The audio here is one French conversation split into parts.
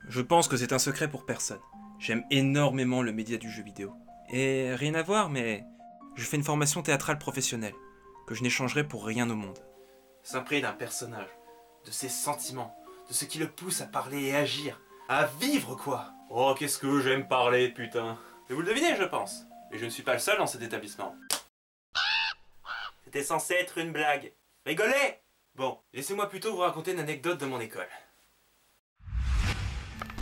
Je pense que c'est un secret pour personne. J'aime énormément le média du jeu vidéo. Et rien à voir, mais je fais une formation théâtrale professionnelle, que je n'échangerai pour rien au monde. S'imprégner d'un personnage, de ses sentiments, de ce qui le pousse à parler et agir, à vivre quoi. Oh, qu'est-ce que j'aime parler, putain. Mais vous le devinez, je pense. Mais je ne suis pas le seul dans cet établissement. C'était censé être une blague. Rigolez! Bon, laissez-moi plutôt vous raconter une anecdote de mon école.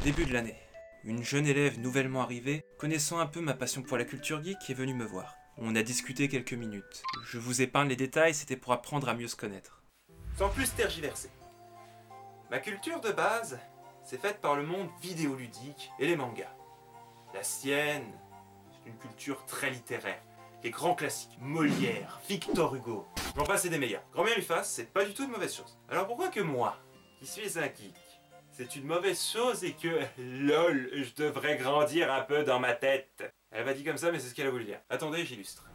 Début de l'année. Une jeune élève nouvellement arrivée, connaissant un peu ma passion pour la culture geek, est venue me voir. On a discuté quelques minutes. Je vous épargne les détails, c'était pour apprendre à mieux se connaître. Sans plus tergiverser. Ma culture de base, c'est faite par le monde vidéoludique et les mangas. La sienne, c'est une culture très littéraire. Les grands classiques, Molière, Victor Hugo, j'en passe et des meilleurs. Grand bien lui fasse, c'est pas du tout une mauvaise chose. Alors pourquoi que moi, qui suis un geek, c'est une mauvaise chose et que, lol, je devrais grandir un peu dans ma tête? Elle m'a dit comme ça, mais c'est ce qu'elle a voulu dire. Attendez, j'illustre.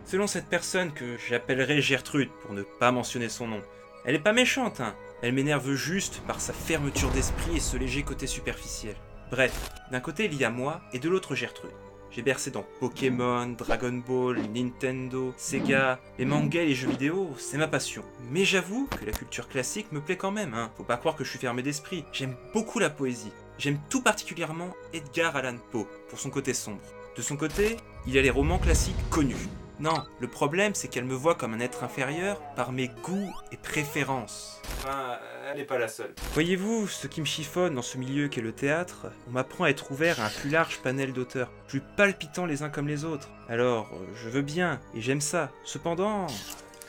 Selon cette personne que j'appellerai Gertrude, pour ne pas mentionner son nom, elle est pas méchante, hein. Elle m'énerve juste par sa fermeture d'esprit et ce léger côté superficiel. Bref, d'un côté il y a moi et de l'autre Gertrude. J'ai bercé dans Pokémon, Dragon Ball, Nintendo, Sega, les mangas et les jeux vidéo, c'est ma passion. Mais j'avoue que la culture classique me plaît quand même, hein. Faut pas croire que je suis fermé d'esprit. J'aime beaucoup la poésie. J'aime tout particulièrement Edgar Allan Poe, pour son côté sombre. De son côté, il y a les romans classiques connus. Non, le problème c'est qu'elle me voit comme un être inférieur par mes goûts et préférences. Enfin, elle n'est pas la seule. Voyez-vous, ce qui me chiffonne dans ce milieu qu'est le théâtre, on m'apprend à être ouvert à un plus large panel d'auteurs, plus palpitants les uns comme les autres. Alors, je veux bien, et j'aime ça. Cependant,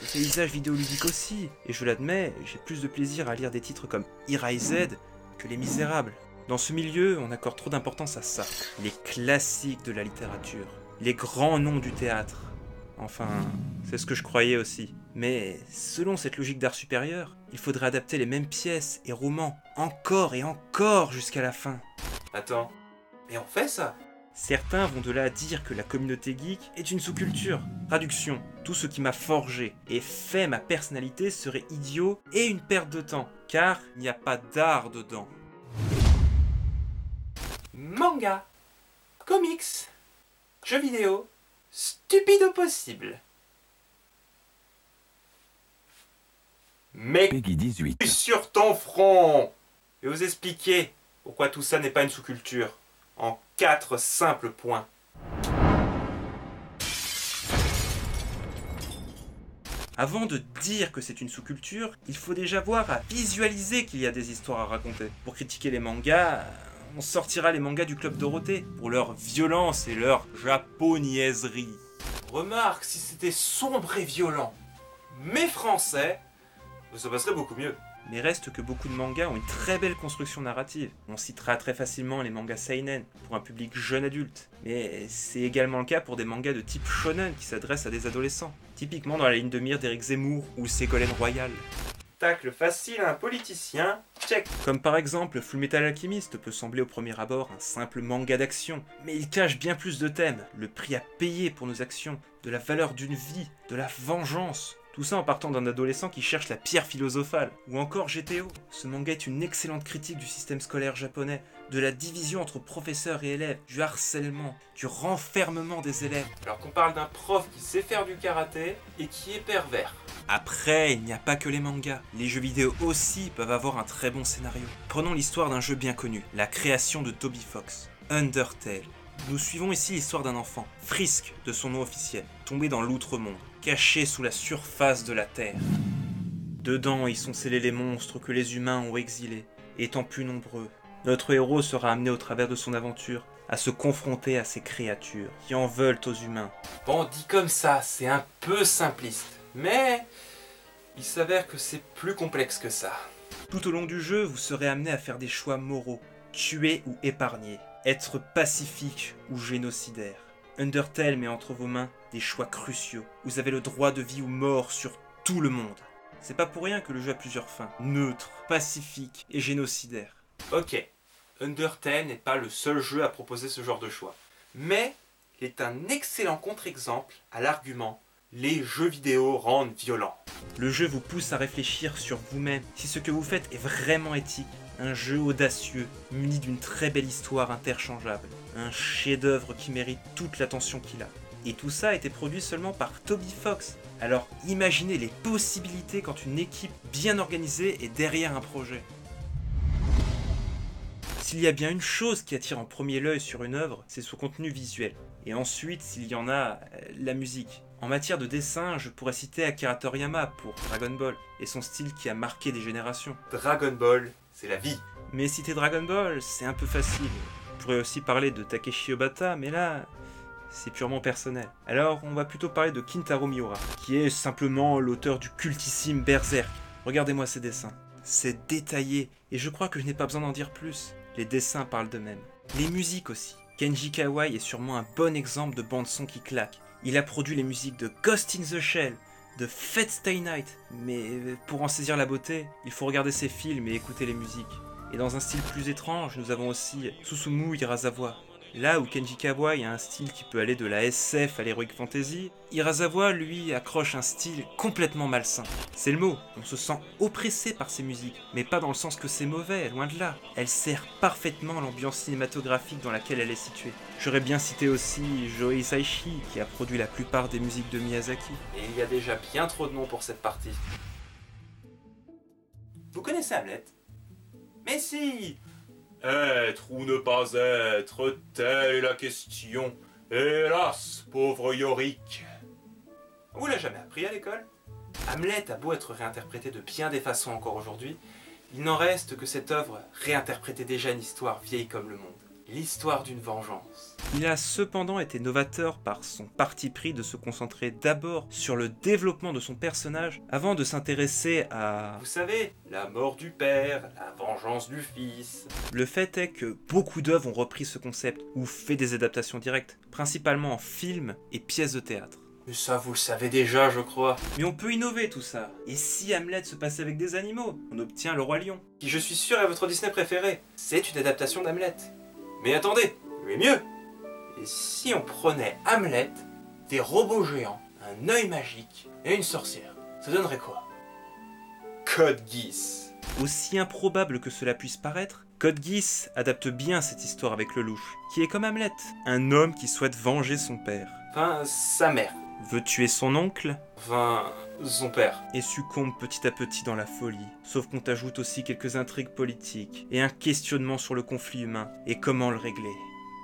le paysage vidéoludique aussi, et je l'admets, j'ai plus de plaisir à lire des titres comme Erased que Les Misérables. Dans ce milieu, on accorde trop d'importance à ça. Les classiques de la littérature, les grands noms du théâtre. Enfin, c'est ce que je croyais aussi. Mais selon cette logique d'art supérieur, il faudrait adapter les mêmes pièces et romans encore et encore jusqu'à la fin. Attends, mais on fait ça? Certains vont de là à dire que la communauté geek est une sous-culture. Traduction, tout ce qui m'a forgé et fait ma personnalité serait idiot et une perte de temps, car il n'y a pas d'art dedans. Manga, comics, jeux vidéo, stupide au possible. Mais Peggy 18. sur ton front! Je vais vous expliquer pourquoi tout ça n'est pas une sous-culture. En 4 simples points. Avant de dire que c'est une sous-culture, il faut déjà voir à visualiser qu'il y a des histoires à raconter. Pour critiquer les mangas, on sortira les mangas du Club Dorothée, pour leur violence et leur japoniaiserie. Remarque, si c'était sombre et violent, mais français, ça passerait beaucoup mieux. Mais reste que beaucoup de mangas ont une très belle construction narrative. On citera très facilement les mangas seinen, pour un public jeune adulte. Mais c'est également le cas pour des mangas de type shonen qui s'adressent à des adolescents. Typiquement dans la ligne de mire d'Éric Zemmour ou Ségolène Royal. Tacle facile à un politicien, check. Comme par exemple Fullmetal Alchemist peut sembler au premier abord un simple manga d'action, mais il cache bien plus de thèmes, le prix à payer pour nos actions, de la valeur d'une vie, de la vengeance. Tout ça en partant d'un adolescent qui cherche la pierre philosophale. Ou encore GTO. Ce manga est une excellente critique du système scolaire japonais, de la division entre professeurs et élèves, du harcèlement, du renfermement des élèves. Alors qu'on parle d'un prof qui sait faire du karaté et qui est pervers. Après, il n'y a pas que les mangas. Les jeux vidéo aussi peuvent avoir un très bon scénario. Prenons l'histoire d'un jeu bien connu, la création de Toby Fox, Undertale. Nous suivons ici l'histoire d'un enfant, Frisk de son nom officiel, tombé dans l'outre-monde, caché sous la surface de la Terre. Dedans, ils sont scellés les monstres que les humains ont exilés. Et étant plus nombreux, notre héros sera amené au travers de son aventure à se confronter à ces créatures qui en veulent aux humains. Bon, dit comme ça, c'est un peu simpliste, mais il s'avère que c'est plus complexe que ça. Tout au long du jeu, vous serez amené à faire des choix moraux, tuer ou épargner, être pacifique ou génocidaire. Undertale met entre vos mains des choix cruciaux. Vous avez le droit de vie ou mort sur tout le monde. C'est pas pour rien que le jeu a plusieurs fins, neutre, pacifique et génocidaire. Ok, Undertale n'est pas le seul jeu à proposer ce genre de choix, mais il est un excellent contre-exemple à l'argument « les jeux vidéo rendent violents ». Le jeu vous pousse à réfléchir sur vous-même, si ce que vous faites est vraiment éthique, Un jeu audacieux, muni d'une très belle histoire interchangeable. Un chef-d'œuvre qui mérite toute l'attention qu'il a. Et tout ça a été produit seulement par Toby Fox. Alors imaginez les possibilités quand une équipe bien organisée est derrière un projet. S'il y a bien une chose qui attire en premier l'œil sur une œuvre, c'est son contenu visuel. Et ensuite, s'il y en a, la musique. En matière de dessin, je pourrais citer Akira Toriyama pour Dragon Ball, et son style qui a marqué des générations. Dragon Ball, c'est la vie. Mais citer Dragon Ball, c'est un peu facile. Je pourrais aussi parler de Takeshi Obata, mais là, c'est purement personnel. Alors, on va plutôt parler de Kintaro Miura, qui est simplement l'auteur du cultissime Berserk. Regardez-moi ces dessins. C'est détaillé, et je crois que je n'ai pas besoin d'en dire plus. Les dessins parlent d'eux-mêmes. Les musiques aussi. Kenji Kawai est sûrement un bon exemple de bande-son qui claque. Il a produit les musiques de Ghost in the Shell, de Fate Stay Night. Mais pour en saisir la beauté, il faut regarder ses films et écouter les musiques. Et dans un style plus étrange, nous avons aussi Susumu Hirasawa. Là où Kenji Kawai a un style qui peut aller de la SF à l'heroic fantasy, Hirasawa, lui, accroche un style complètement malsain. C'est le mot, on se sent oppressé par ces musiques, mais pas dans le sens que c'est mauvais, loin de là. Elle sert parfaitement l'ambiance cinématographique dans laquelle elle est située. J'aurais bien cité aussi Joe Hisaishi, qui a produit la plupart des musiques de Miyazaki. Et il y a déjà bien trop de noms pour cette partie. Vous connaissez Hamlet? Mais si! Être ou ne pas être, telle est la question. Hélas, pauvre Yorick. On vous l'a jamais appris à l'école? Hamlet a beau être réinterprété de bien des façons encore aujourd'hui, il n'en reste que cette œuvre réinterprétait déjà une histoire vieille comme le monde. L'histoire d'une vengeance. Il a cependant été novateur par son parti pris de se concentrer d'abord sur le développement de son personnage avant de s'intéresser à... Vous savez, la mort du père, la vengeance du fils. Le fait est que beaucoup d'œuvres ont repris ce concept ou fait des adaptations directes, principalement en films et pièces de théâtre. Mais ça vous le savez déjà, je crois. Mais on peut innover tout ça. Et si Hamlet se passait avec des animaux, on obtient le roi lion. Qui je suis sûr est votre Disney préféré. C'est une adaptation d'Hamlet. Mais attendez, mais mieux. Et si on prenait Hamlet, des robots géants, un œil magique et une sorcière, ça donnerait quoi? Code Geass. Aussi improbable que cela puisse paraître, Code Geass adapte bien cette histoire avec Lelouch, qui est comme Hamlet, un homme qui souhaite venger son père. Enfin, sa mère. Veut tuer son oncle Enfin, son père. et succombe petit à petit dans la folie. Sauf qu'on t'ajoute aussi quelques intrigues politiques et un questionnement sur le conflit humain et comment le régler.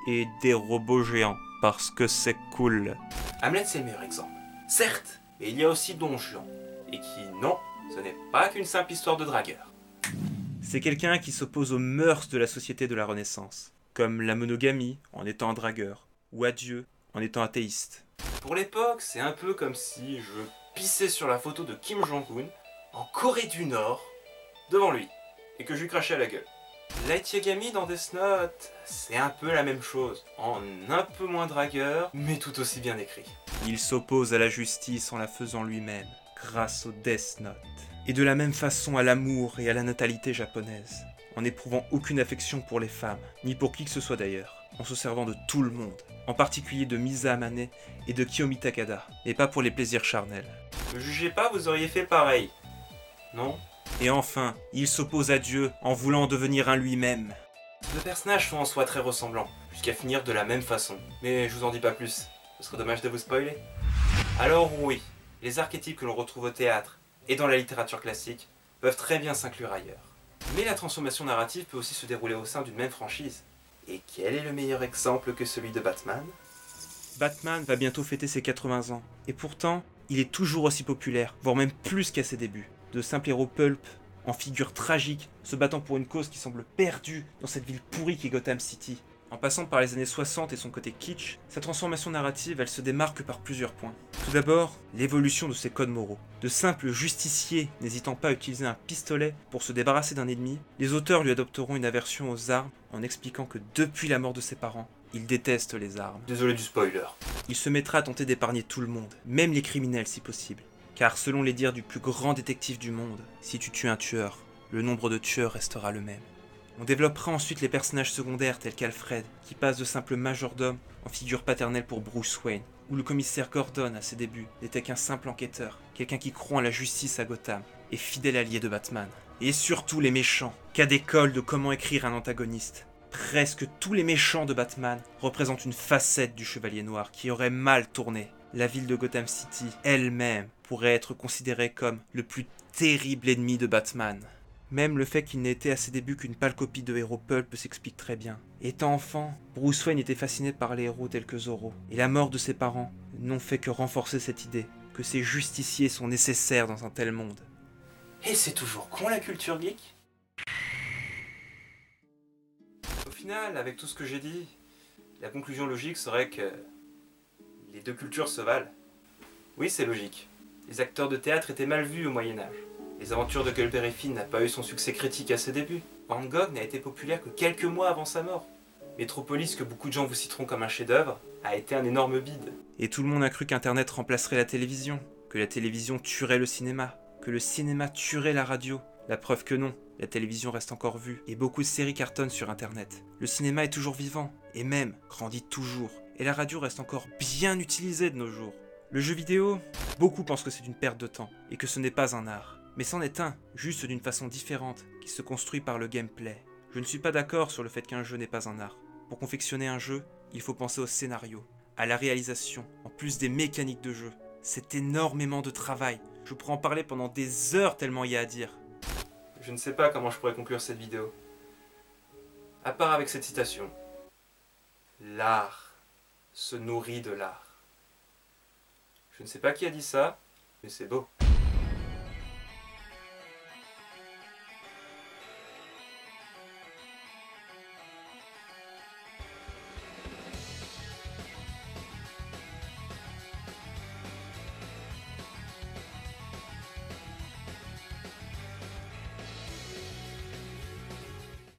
Et des robots géants, parce que c'est cool. Hamlet, c'est le meilleur exemple. Certes, mais il y a aussi Don Juan. Et qui, non, ce n'est pas qu'une simple histoire de dragueur. C'est quelqu'un qui s'oppose aux mœurs de la société de la Renaissance, comme la monogamie en étant un dragueur, ou à Dieu en étant athéiste. Pour l'époque, c'est un peu comme si je pissais sur la photo de Kim Jong-un en Corée du Nord, devant lui, et que je lui crachais à la gueule. Light Yagami dans Death Note, c'est un peu la même chose, en un peu moins dragueur, mais tout aussi bien écrit. Il s'oppose à la justice en la faisant lui-même, grâce au Death Note. Et de la même façon à l'amour et à la natalité japonaise, en n'éprouvant aucune affection pour les femmes, ni pour qui que ce soit d'ailleurs, en se servant de tout le monde, en particulier de Misa Amane et de Kiyomi Takada, et pas pour les plaisirs charnels. Ne jugez pas, vous auriez fait pareil. Non? Et enfin, il s'oppose à Dieu en voulant devenir un lui-même. Ces deux personnages sont en soi très ressemblants, jusqu'à finir de la même façon. Mais je vous en dis pas plus, ce serait dommage de vous spoiler. Alors oui, les archétypes que l'on retrouve au théâtre et dans la littérature classique peuvent très bien s'inclure ailleurs. Mais la transformation narrative peut aussi se dérouler au sein d'une même franchise. Et quel est le meilleur exemple que celui de Batman? Batman va bientôt fêter ses 80 ans, et pourtant, il est toujours aussi populaire, voire même plus qu'à ses débuts. De simple héros pulp, en figure tragique, se battant pour une cause qui semble perdue dans cette ville pourrie qu'est Gotham City. En passant par les années 60 et son côté kitsch, sa transformation narrative, elle se démarque par plusieurs points. Tout d'abord, l'évolution de ses codes moraux. De simples justiciers n'hésitant pas à utiliser un pistolet pour se débarrasser d'un ennemi, les auteurs lui adopteront une aversion aux armes en expliquant que depuis la mort de ses parents, il déteste les armes. Désolé du spoiler. Il se mettra à tenter d'épargner tout le monde, même les criminels si possible. Car selon les dires du plus grand détective du monde, si tu tues un tueur, le nombre de tueurs restera le même. On développera ensuite les personnages secondaires tels qu'Alfred, qui passe de simple majordome en figure paternelle pour Bruce Wayne, ou le commissaire Gordon à ses débuts n'était qu'un simple enquêteur, quelqu'un qui croit en la justice à Gotham, et fidèle allié de Batman. Et surtout les méchants. Cas d'école de comment écrire un antagoniste. Presque tous les méchants de Batman représentent une facette du Chevalier Noir qui aurait mal tourné. La ville de Gotham City elle-même pourrait être considérée comme le plus terrible ennemi de Batman. Même le fait qu'il n'ait été à ses débuts qu'une pâle copie de héros pulp s'explique très bien. Étant enfant, Bruce Wayne était fasciné par les héros tels que Zorro, et la mort de ses parents n'ont fait que renforcer cette idée, que ces justiciers sont nécessaires dans un tel monde. Et c'est toujours con la culture geek. Au final, avec tout ce que j'ai dit, la conclusion logique serait que les deux cultures se valent. Oui, c'est logique. Les acteurs de théâtre étaient mal vus au Moyen-Âge. Les aventures de Huckleberry Finn n'a pas eu son succès critique à ses débuts. Van Gogh n'a été populaire que quelques mois avant sa mort. Metropolis, que beaucoup de gens vous citeront comme un chef-d'œuvre, a été un énorme bide. Et tout le monde a cru qu'Internet remplacerait la télévision, que la télévision tuerait le cinéma, que le cinéma tuerait la radio. La preuve que non, la télévision reste encore vue, et beaucoup de séries cartonnent sur Internet. Le cinéma est toujours vivant, et même grandit toujours, et la radio reste encore bien utilisée de nos jours. Le jeu vidéo, beaucoup pensent que c'est une perte de temps, et que ce n'est pas un art. Mais c'en est un, juste d'une façon différente, qui se construit par le gameplay. Je ne suis pas d'accord sur le fait qu'un jeu n'est pas un art. Pour confectionner un jeu, il faut penser au scénario, à la réalisation, en plus des mécaniques de jeu. C'est énormément de travail. Je pourrais en parler pendant des heures tellement il y a à dire. Je ne sais pas comment je pourrais conclure cette vidéo. À part avec cette citation. L'art se nourrit de l'art. Je ne sais pas qui a dit ça, mais c'est beau.